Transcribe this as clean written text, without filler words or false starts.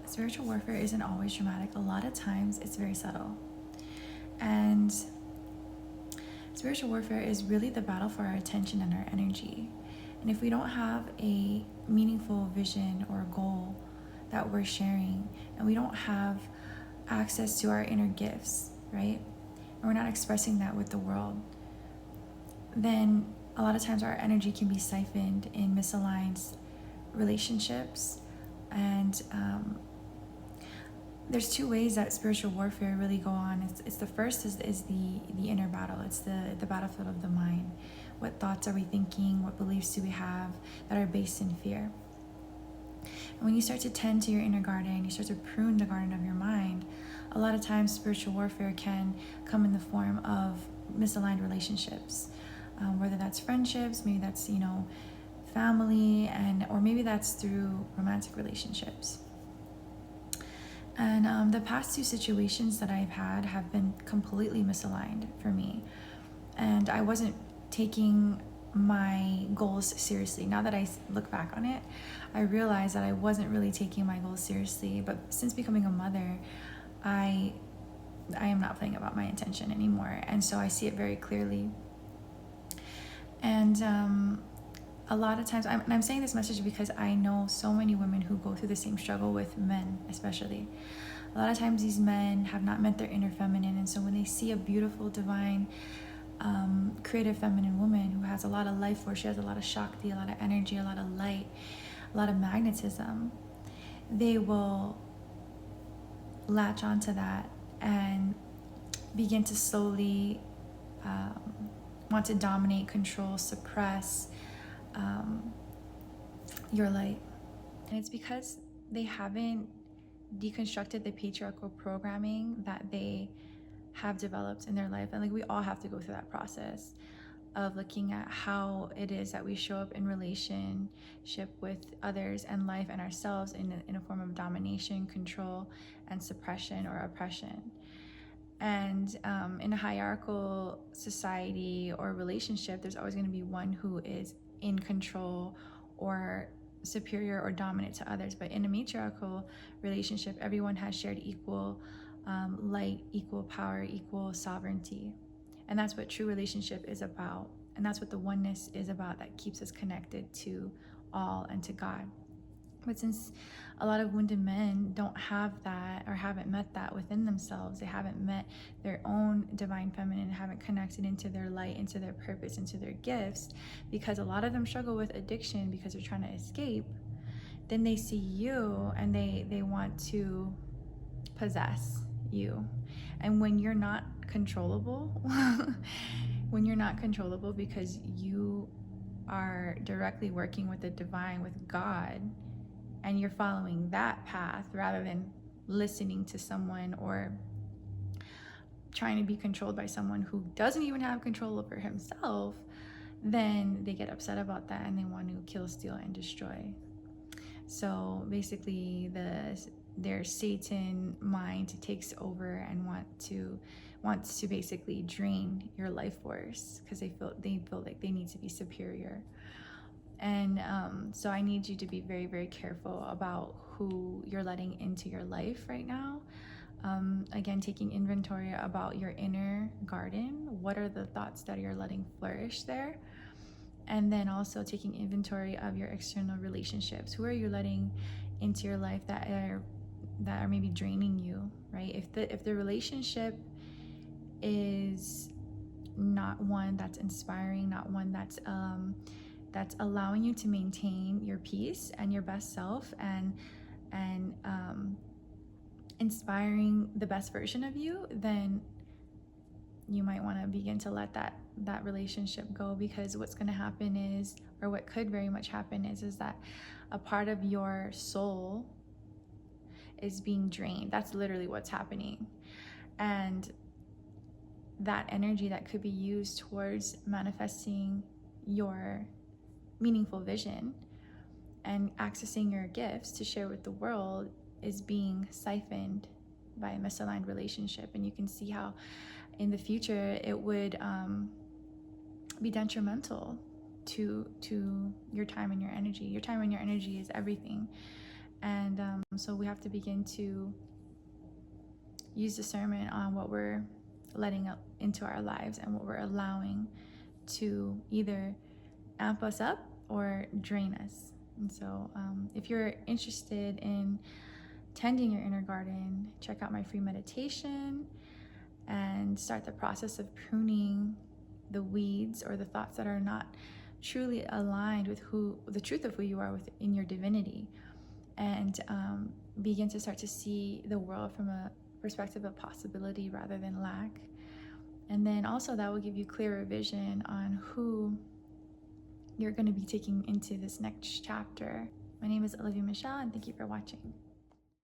spiritual warfare isn't always dramatic. A lot of times it's very subtle. And spiritual warfare is really the battle for our attention and our energy. And if we don't have a meaningful vision or goal that we're sharing, and we don't have access to our inner gifts, right? And we're not expressing that with the world, then a lot of times our energy can be siphoned in misaligned relationships. And there's two ways that spiritual warfare really go on. It's the first is the inner battle. It's the battlefield of the mind. What thoughts are we thinking? What beliefs do we have that are based in fear? And when you start to tend to your inner garden, you start to prune the garden of your mind, a lot of times spiritual warfare can come in the form of misaligned relationships, whether that's friendships, maybe that's, family, or maybe that's through romantic relationships. And the past two situations that I've had have been completely misaligned for me. And I wasn't taking my goals seriously. Now that I look back on it, I realize that I wasn't really taking my goals seriously. But since becoming a mother, I am not playing about my intention anymore. And so I see it very clearly. And a lot of times, I'm saying this message because I know so many women who go through the same struggle with men, especially. A lot of times these men have not met their inner feminine. And so when they see a beautiful, divine, creative feminine woman who has a lot of life force, she has a lot of Shakti, a lot of energy, a lot of light, a lot of magnetism, they will latch onto that and begin to slowly want to dominate, control, suppress your light. And it's because they haven't deconstructed the patriarchal programming that they have developed in their life. And we all have to go through that process of looking at how it is that we show up in relationship with others and life and ourselves in a form of domination, control, and suppression or oppression. And in a hierarchical society or relationship, there's always going to be one who is in control or superior or dominant to others. But in a matriarchal relationship, everyone has shared equal light, equal power, equal sovereignty. And that's what true relationship is about. And that's what the oneness is about, that keeps us connected to all and to God. But since a lot of wounded men don't have that or haven't met that within themselves, they haven't met their own divine feminine, haven't connected into their light, into their purpose, into their gifts, because a lot of them struggle with addiction because they're trying to escape, then they see you and they want to possess you. And when you're not controllable, because you are directly working with the divine, with God, and you're following that path rather than listening to someone or trying to be controlled by someone who doesn't even have control over himself, then they get upset about that and they want to kill, steal, and destroy. So basically their Satan mind takes over and wants to basically drain your life force because they feel like they need to be superior. And so I need you to be very, very careful about who you're letting into your life right now. Again, taking inventory about your inner garden. What are the thoughts that you're letting flourish there? And then also taking inventory of your external relationships. Who are you letting into your life that are maybe draining you, right? If the relationship is not one that's inspiring, not one that's allowing you to maintain your peace and your best self and inspiring the best version of you, then you might want to begin to let that relationship go, because what's going to happen is, or what could very much happen is that a part of your soul is being drained. That's literally what's happening. And that energy that could be used towards manifesting your meaningful vision and accessing your gifts to share with the world is being siphoned by a misaligned relationship. And you can see how in the future it would be detrimental to your time and your energy. Your time and your energy is everything. And so we have to begin to use discernment on what we're letting up into our lives and what we're allowing to either amp us up or drain us. And so if you're interested in tending your inner garden, check out my free meditation and start the process of pruning the weeds or the thoughts that are not truly aligned with the truth of who you are within your divinity, and begin to start to see the world from a perspective of possibility rather than lack. And then also that will give you clearer vision on who you're going to be taking into this next chapter. My name is Olivia Michelle, and thank you for watching.